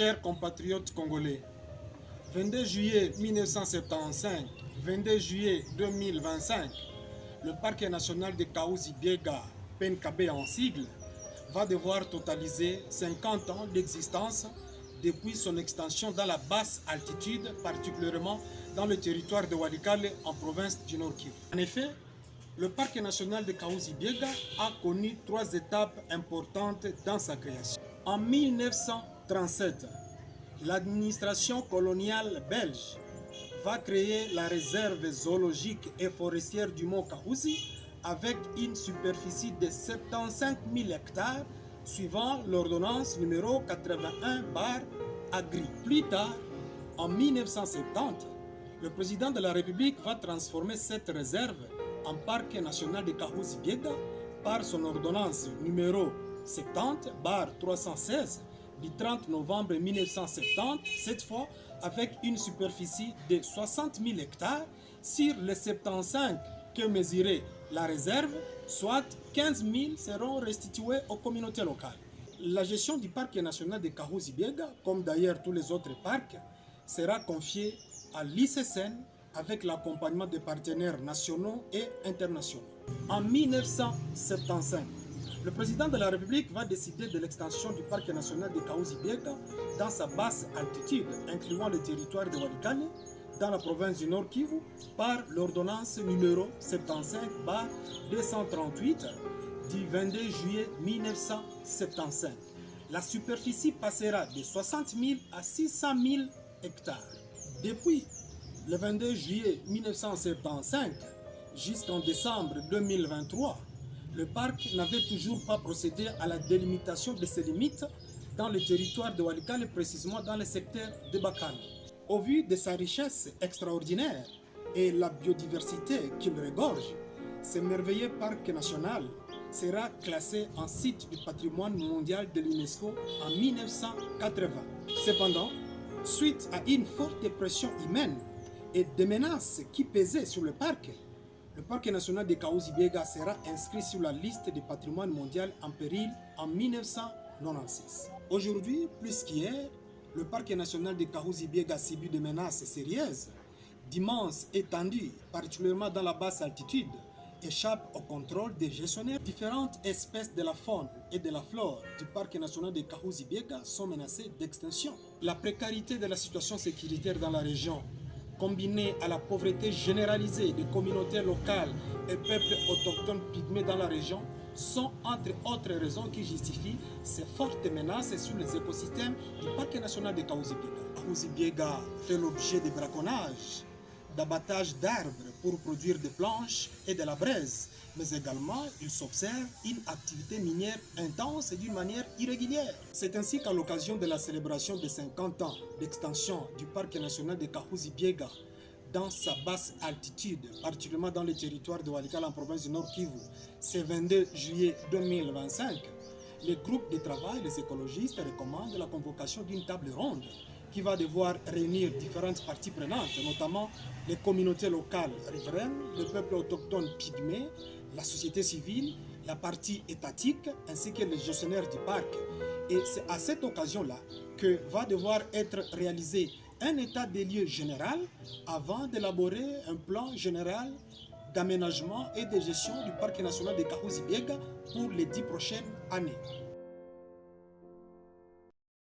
Chers compatriotes congolais, 22 juillet 1975, 22 juillet 2025, le parc national de Kahuzi-Biega, PNKB en sigle, va devoir totaliser 50 ans d'existence depuis son extension dans la basse altitude, particulièrement dans le territoire de Walikale en province du Nord Kivu. En effet, le parc national de Kahuzi-Biega a connu 3 étapes importantes dans sa création. En 1937, l'administration coloniale belge va créer la réserve zoologique et forestière du mont Kahuzi avec une superficie de 75 000 hectares suivant l'ordonnance numéro 81/Agri. Plus tard, en 1970, le président de la République va transformer cette réserve en parc national de Kahuzi-Biega par son ordonnance numéro 70/316 du 30 novembre 1970, cette fois avec une superficie de 60 000 hectares sur les 75 que mesurait la réserve, soit 15 000 seront restitués aux communautés locales. La gestion du parc national de Kahuzi-Biega, comme d'ailleurs tous les autres parcs, sera confiée à l'ICCN avec l'accompagnement des partenaires nationaux et internationaux. En 1975, le président de la République va décider de l'extension du parc national de Kahuzi-Biega dans sa basse altitude, incluant le territoire de Walikale, dans la province du Nord Kivu, par l'ordonnance numéro 75/238 du 22 juillet 1975. La superficie passera de 60 000 à 600 000 hectares. Depuis le 22 juillet 1975 jusqu'en décembre 2023, le parc n'avait toujours pas procédé à la délimitation de ses limites dans le territoire de Walikale, précisément dans le secteur de Bakane. Au vu de sa richesse extraordinaire et la biodiversité qu'il regorge, ce merveilleux parc national sera classé en site du patrimoine mondial de l'UNESCO en 1980. Cependant, suite à une forte pression humaine et des menaces qui pesaient sur le parc national de Kahuzi-Biega sera inscrit sur la liste du patrimoine mondial en péril en 1996. Aujourd'hui, plus qu'hier, le parc national de Kahuzi-Biega subit des menaces sérieuses, d'immenses étendues, particulièrement dans la basse altitude, échappent au contrôle des gestionnaires. Différentes espèces de la faune et de la flore du parc national de Kahuzi-Biega sont menacées d'extinction. La précarité de la situation sécuritaire dans la région, combinée à la pauvreté généralisée des communautés locales et peuples autochtones pygmées dans la région, sont entre autres raisons qui justifient ces fortes menaces sur les écosystèmes du parc national de Kahuzi-Biega. Kahuzi-Biega fait l'objet de braconnages, d'abattage d'arbres pour produire des planches et de la braise, mais également il s'observe une activité minière intense et d'une manière irrégulière. C'est ainsi qu'à l'occasion de la célébration de 50 ans d'extension du parc national de Kahuzi-Biega dans sa basse altitude, particulièrement dans le territoire de Walikale en province du Nord Kivu, ce 22 juillet 2025, le groupe de travail, les écologistes, recommandent la convocation d'une table ronde qui va devoir réunir différentes parties prenantes, notamment les communautés locales riveraines, le peuple autochtone pygmée, la société civile, la partie étatique, ainsi que les gestionnaires du parc. Et c'est à cette occasion-là que va devoir être réalisé un état des lieux général avant d'élaborer un plan général d'aménagement et de gestion du parc national de Kahuzi-Biega pour les 10 prochaines années.